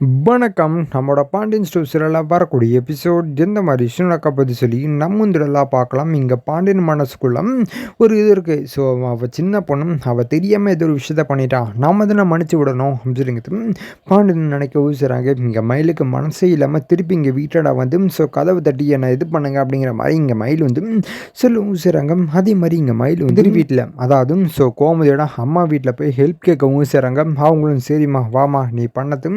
வணக்கம். நம்மோட பாண்டியன் ஸ்டோர் சீரியல்ல வரக்கூடிய எபிசோட் எந்த மாதிரி விஷயம் நடக்க போகுது சொல்லி நம்ம முந்திரலாம் பார்க்கலாம். இங்கே பாண்டியன் மனசுக்குள்ள ஒரு இது இருக்குது. ஸோ அவள் சின்ன பொண்ணு அவள் தெரியாமல் ஏதோ ஒரு விஷயத்த பண்ணிட்டான், நாம தானே மன்னிச்சு விடணும் அப்படிங்கிறது பாண்டியன் நினைக்க ஊசுறாங்க. இங்கே மயிலுக்கு மனசே இல்லாமல் திருப்பி இங்கே வீட்டோட வந்து ஸோ கதவை தட்டி என்னை இது பண்ணுங்க அப்படிங்கிற மாதிரி இங்கே மயில் வந்து சொல்ல ஊசுறாங்க. அதே மாதிரி இங்கே மயில் வந்து வீட்டில் அதாவது ஸோ கோமதியோட அம்மா வீட்டில் போய் ஹெல்ப் கேட்க ஊசுறாங்க. அவங்களும் சரிம்மா வாமா நீ பண்ணது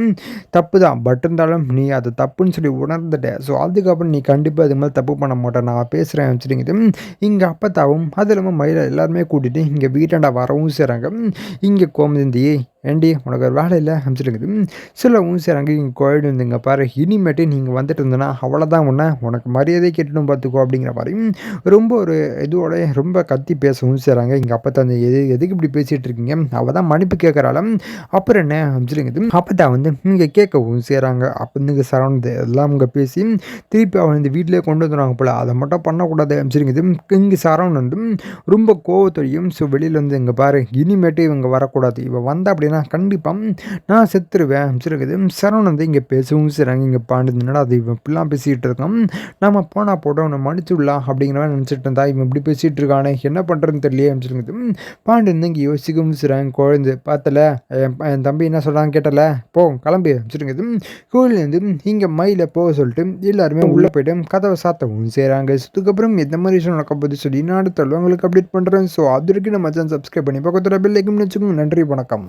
தப்பு தான், பட் இருந்தாலும் நீ அது தப்புன்னு சொல்லி உணர்ந்துட்ட. ஸோ அதுக்கப்புறம் நீ கண்டிப்பாக இது மாதிரி தப்பு பண்ண மாட்டேன், நான் பேசுகிறேன் வச்சுருங்குது. இங்கே அப்பத்தாவும் அது இல்லாமல் மயிலை எல்லாருமே கூட்டிகிட்டு இங்கே வீட்டாண்டா வரவும் செய்கிறாங்க. இங்கே கோமதி ஏண்டி உனக்கு ஒரு வேலை இல்லை அமைச்சிருக்குது சொல்லவும் செய்கிறாங்க. இங்கே கோயிடு வந்துங்க பாரு, இனிமேட்டு நீங்கள் வந்துட்டு இருந்தேன்னா அவ்வளோதான், உனக்கு மரியாதை கேட்டுன்னு பார்த்துக்கோ அப்படிங்கிற மாதிரி ரொம்ப ஒரு இதோட ரொம்ப கத்தி பேசவும் செய்கிறாங்க. இங்கே அப்போ அந்த எதுக்கு இப்படி பேசிகிட்டு இருக்கீங்க, அவள் தான் மன்னிப்பு கேட்குறாள், அப்புறம் என்ன அமைச்சிருக்குது. அப்போ தான் வந்து இங்கே கேட்கவும் செய்கிறாங்க. அப்போ இங்கே சரவணது எல்லாம் இங்கே பேசி திருப்பி அவன் இந்த வீட்டிலே கொண்டு வந்துடுவாங்க போல், அதை மட்டும் பண்ணக்கூடாது அமைச்சிருக்குது. இங்கே சரவணன் வந்து ரொம்ப கோவத்தொழியும். ஸோ வெளியில் வந்து இங்கே பாரு, இனிமேட்டு இவங்க வரக்கூடாது, இவன் வந்தா அப்படின்னா கண்டிப்பாக நான் செத்துருவேன் அமைச்சிருக்குது. சரவணன் வந்து இங்கே பேசவும் செய்கிறாங்க. இங்கே பாண்டியனோட அது இவன் இப்படிலாம் பேசிகிட்டு இருக்கான், நம்ம போனால் போட்டோம் அவனை மன்னிச்சு விடலாம் அப்படிங்கிற மாதிரி நினச்சிட்டு இருந்தா, இவன் இப்படி பேசிகிட்டு இருக்கானே என்ன பண்ணுறதுன்னு தெரியலையே அமைச்சிருக்குது. பாண்டியன் இங்கே யோசிக்கவும் செய்கிறாங்க. குழந்தை பார்த்தல என் தம்பி என்ன சொல்கிறான்னு கேட்டல, போ கிளம்பி வச்சுருங்குது. கோயிலேருந்து இங்கே மயில போக சொல்லிட்டு எல்லாருமே உள்ளே போய்ட்டு கதவை சாத்தவும் செய்கிறாங்க. அதுக்கப்புறம் எந்த மாதிரி விஷயம் நடக்க போகுது சொல்லி நான் அடுத்த உங்களுக்கு அப்டேட் பண்ணுறேன். ஸோ அது வரைக்கும் நம்ம சேனல் சப்ஸ்கிரைப் பண்ணி பக்கத்தில் பெல் ஐக்கன் வச்சுக்கோங்க. நன்றி, வணக்கம்.